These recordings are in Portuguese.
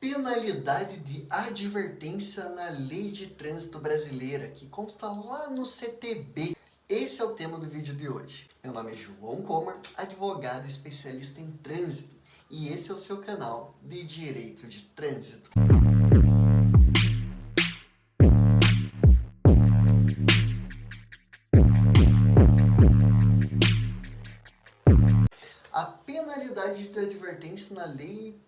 penalidade de advertência na Lei de Trânsito Brasileira, que consta lá no CTB. Esse é o tema do vídeo de hoje. Meu nome é João Comer, advogado especialista em trânsito, e esse é o seu canal de Direito de Trânsito. A penalidade de advertência na lei,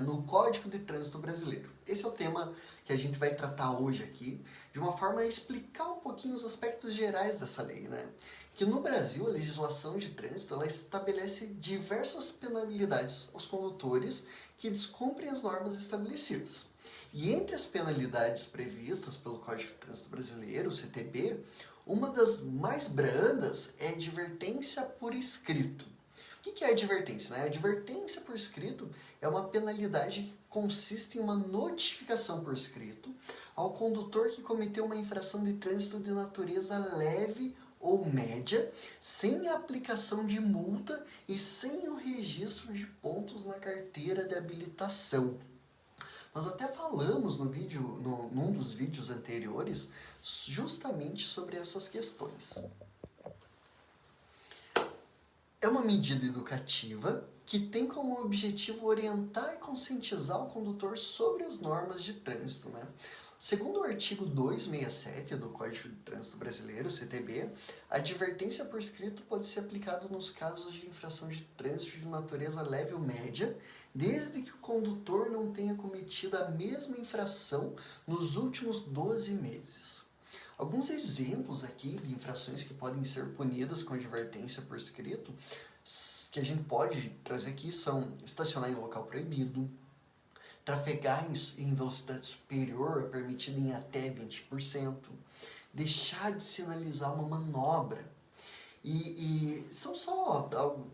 no Código de Trânsito Brasileiro. Esse é o tema que a gente vai tratar hoje aqui, de uma forma a explicar um pouquinho os aspectos gerais dessa lei, né? Que no Brasil, a legislação de trânsito, ela estabelece diversas penalidades aos condutores que descumprem as normas estabelecidas. E entre as penalidades previstas pelo Código de Trânsito Brasileiro, o CTB, uma das mais brandas é a advertência por escrito. O que é advertência? A advertência por escrito é uma penalidade que consiste em uma notificação por escrito ao condutor que cometeu uma infração de trânsito de natureza leve ou média, sem a aplicação de multa e sem o registro de pontos na carteira de habilitação. Nós até falamos num dos vídeos anteriores justamente sobre essas questões. É uma medida educativa que tem como objetivo orientar e conscientizar o condutor sobre as normas de trânsito, né? Segundo o artigo 267 do Código de Trânsito Brasileiro, CTB, a advertência por escrito pode ser aplicada nos casos de infração de trânsito de natureza leve ou média, desde que o condutor não tenha cometido a mesma infração nos últimos 12 meses. Alguns exemplos aqui de infrações que podem ser punidas com advertência por escrito, que a gente pode trazer aqui, são estacionar em local proibido, trafegar em velocidade superior permitida em até 20%, deixar de sinalizar uma manobra. E são só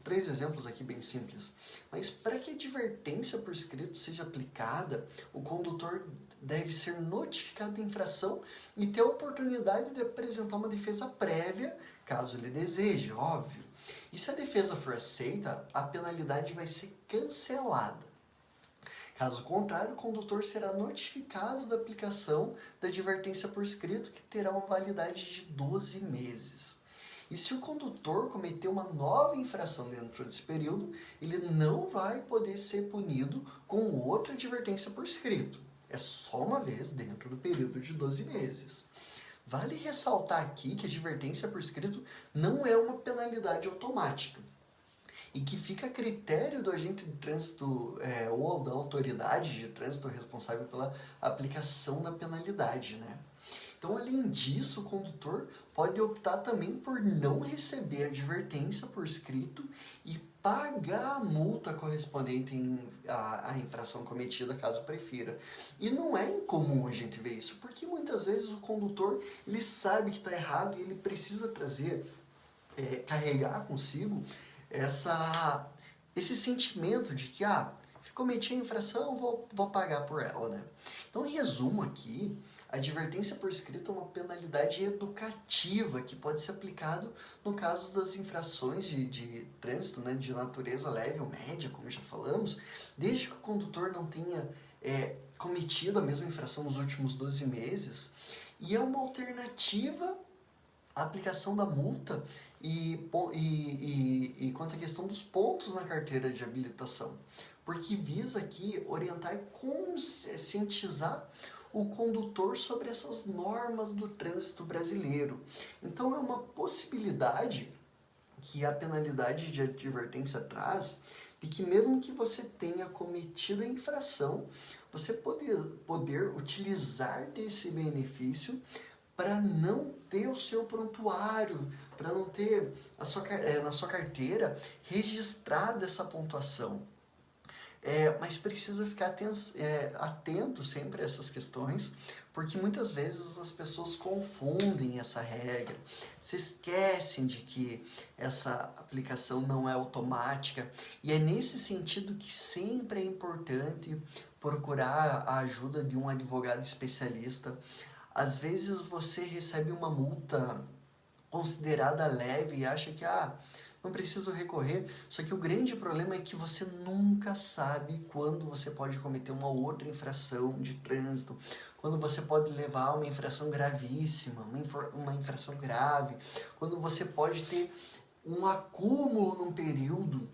3 exemplos aqui bem simples. Mas para que a advertência por escrito seja aplicada, o condutor deve ser notificado da infração e ter a oportunidade de apresentar uma defesa prévia, caso ele deseje, óbvio. E se a defesa for aceita, a penalidade vai ser cancelada. Caso contrário, o condutor será notificado da aplicação da advertência por escrito, que terá uma validade de 12 meses. E se o condutor cometer uma nova infração dentro desse período, ele não vai poder ser punido com outra advertência por escrito. É só uma vez dentro do período de 12 meses. Vale ressaltar aqui que a advertência por escrito não é uma penalidade automática e que fica a critério do agente de trânsito ou da autoridade de trânsito responsável pela aplicação da penalidade, né? Então, além disso, o condutor pode optar também por não receber a advertência por escrito e pagar a multa correspondente à infração cometida, caso prefira. E não é incomum a gente ver isso, porque muitas vezes o condutor ele sabe que está errado e ele precisa carregar consigo esse sentimento de que, cometi a infração, vou pagar por ela, né? Então, em resumo aqui, a advertência por escrito é uma penalidade educativa que pode ser aplicado no caso das infrações de trânsito, né, de natureza leve ou média, como já falamos, desde que o condutor não tenha cometido a mesma infração nos últimos 12 meses, e é uma alternativa à aplicação da multa e quanto à questão dos pontos na carteira de habilitação, porque visa aqui orientar e conscientizar o condutor sobre essas normas do trânsito brasileiro. Então é uma possibilidade que a penalidade de advertência traz, de que mesmo que você tenha cometido a infração, você poder utilizar desse benefício para não ter o seu prontuário, para não ter na sua carteira registrada essa pontuação. Mas precisa ficar atento sempre a essas questões, porque muitas vezes as pessoas confundem essa regra, se esquecem de que essa aplicação não é automática, e é nesse sentido que sempre é importante procurar a ajuda de um advogado especialista. Às vezes você recebe uma multa considerada leve e acha que não preciso recorrer. Só que o grande problema é que você nunca sabe quando você pode cometer uma outra infração de trânsito, quando você pode levar uma infração gravíssima, uma infração grave, quando você pode ter um acúmulo num período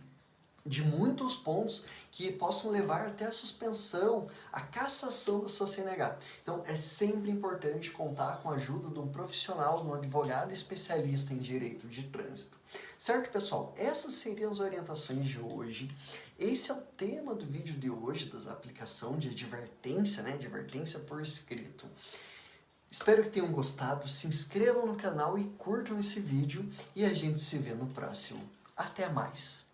de muitos pontos que possam levar até a suspensão, a cassação da sua CNH. Então é sempre importante contar com a ajuda de um profissional, de um advogado especialista em direito de trânsito. Certo, pessoal? Essas seriam as orientações de hoje. Esse é o tema do vídeo de hoje, da aplicação de advertência, né? Advertência por escrito. Espero que tenham gostado, se inscrevam no canal e curtam esse vídeo e a gente se vê no próximo. Até mais!